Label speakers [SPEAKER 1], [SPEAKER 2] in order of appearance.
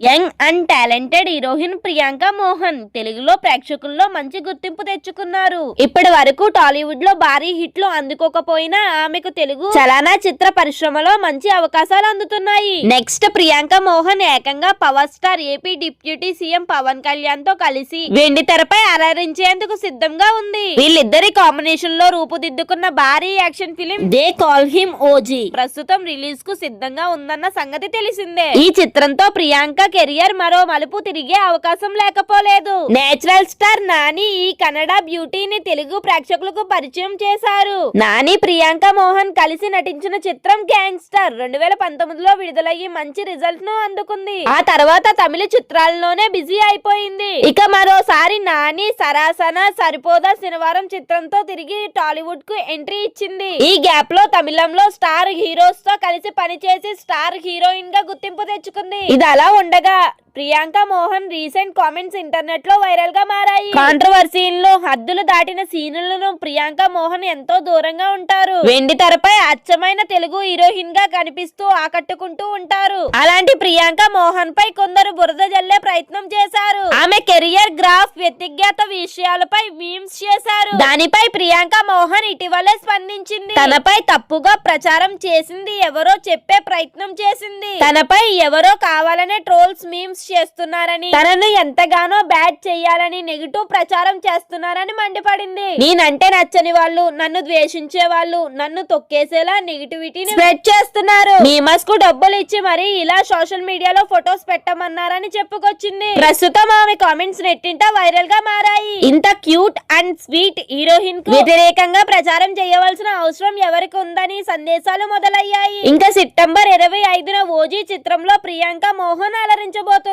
[SPEAKER 1] Young and talented heroine Priyanka Mohan తెలుగులో ప్రేక్షకుల్లో మంచి గుర్తింపు తెచ్చుకున్నారు. ఇప్పటి వరకు టాలీవుడ్ లో భారీ హిట్లు అందుకోకపోయినా ఆమెకు తెలుగు చలన చిత్ర పరిశ్రమలో మంచి అవకాశాలు అందుతున్నాయి. నెక్స్ట్ ప్రియాంక మోహన్ ఏకంగా power star AP deputy CM Pawan Kalyan తో కలిసి వెండి తెరపై అలరించేందుకు సిద్ధంగా ఉంది. వీళ్ళిద్దరి కాంబినేషన్ లో రూపుదిద్దుకున్న భారీ action film they call him OG ప్రస్తుతం రిలీజ్ కు సిద్ధంగా ఉందన్న సంగతి తెలిసిందే. ఈ చిత్రంతో ప్రియాంక కెరియర్ మరో మలుపు తిరిగే అవకాశం లేకపోలేదు. నేచురల్ స్టార్ నాని ఈ కన్నడ బ్యూటీని తెలుగు ప్రేక్షకులకు పరిచయం చేశారు. నాని ప్రియాంక మోహన్ కలిసి నటించిన చిత్రం గ్యాంగ్స్టర్ 2019లో విడుదలయ్యి మంచి రిజల్ట్ ను అందుకుంది. ఆ తర్వాత తమిళ చిత్రాల్లోనే బిజీ అయిపోయింది. ఇక మరోసారి నాని సరాసన సరిపోదా శనివారం చిత్రంతో తిరిగి టాలీవుడ్ కు ఎంట్రీ ఇచ్చింది. ఈ గ్యాప్ లో తమిళంలో స్టార్ హీరోస్ తో కలిసి పనిచేసి స్టార్ హీరోయిన్ గా గుర్తింపు తెచ్చుకుంది. ఇది అలా ఉండగా Priyanka Mohan recent comments internet లో వైరల్ గా మారాయి. కాంట్రవర్సీల్లో హద్దులు దాటిన సీన్లను ప్రియాంక మోహన్ ఎంతో దూరంగా ఉంటారు. వెండి తెరపై అచ్చమైన తెలుగు హీరోయిన్ గా కనిపిస్తూ ఆకట్టుకుంటూ ఉంటారు. అలాంటి ప్రియాంక మోహన్ పై కొందరు బురద జల్లే ప్రయత్నం చేశారు. ఆమె కెరియర్ గ్రాఫ్ వ్యక్తిగత విషయాలపై మీమ్స్ చేశారు. దానిపై ప్రియాంక మోహన్ ఇటీవలే స్పందించింది. తనపై తప్పుగా ప్రచారం చేసింది ఎవరో చెప్పే ప్రయత్నం చేసింది. తనపై ఎవరో కావాలనే ట్రోల్స్ మీమ్స్ చేస్తున్నారని తనను ఎంతగానో బ్యాడ్ చేయాలని నెగిటివ్ ప్రచారం చేస్తున్నారని మండిపడింది. నేనంటే నచ్చని వాళ్ళు, నన్ను ద్వేషించే వాళ్ళు నన్ను తొక్కేసేలా నెగిటివిటీని స్ప్రెడ్ చేస్తున్నారు. మీమస్ కు డబ్బులు ఇచ్చి మరి ఇలా సోషల్ మీడియాలో ఫొటోస్ పెట్టమన్నారని చెప్పుకొచ్చింది. ప్రస్తుతం ఆమె కామెంట్స్ నెట్టింట వైరల్ గా మారాయి. ఇంత క్యూట్ అండ్ స్వీట్ హీరోయిన్ కు వ్యతిరేకంగా ప్రచారం చేయవలసిన అవసరం ఎవరికి ఉందని సందేశాలు మొదలయ్యాయి. ఇంకా సెప్టెంబర్ 25న ఓజీ చిత్రంలో ప్రియాంక మోహన్ అలరించబోతుంది.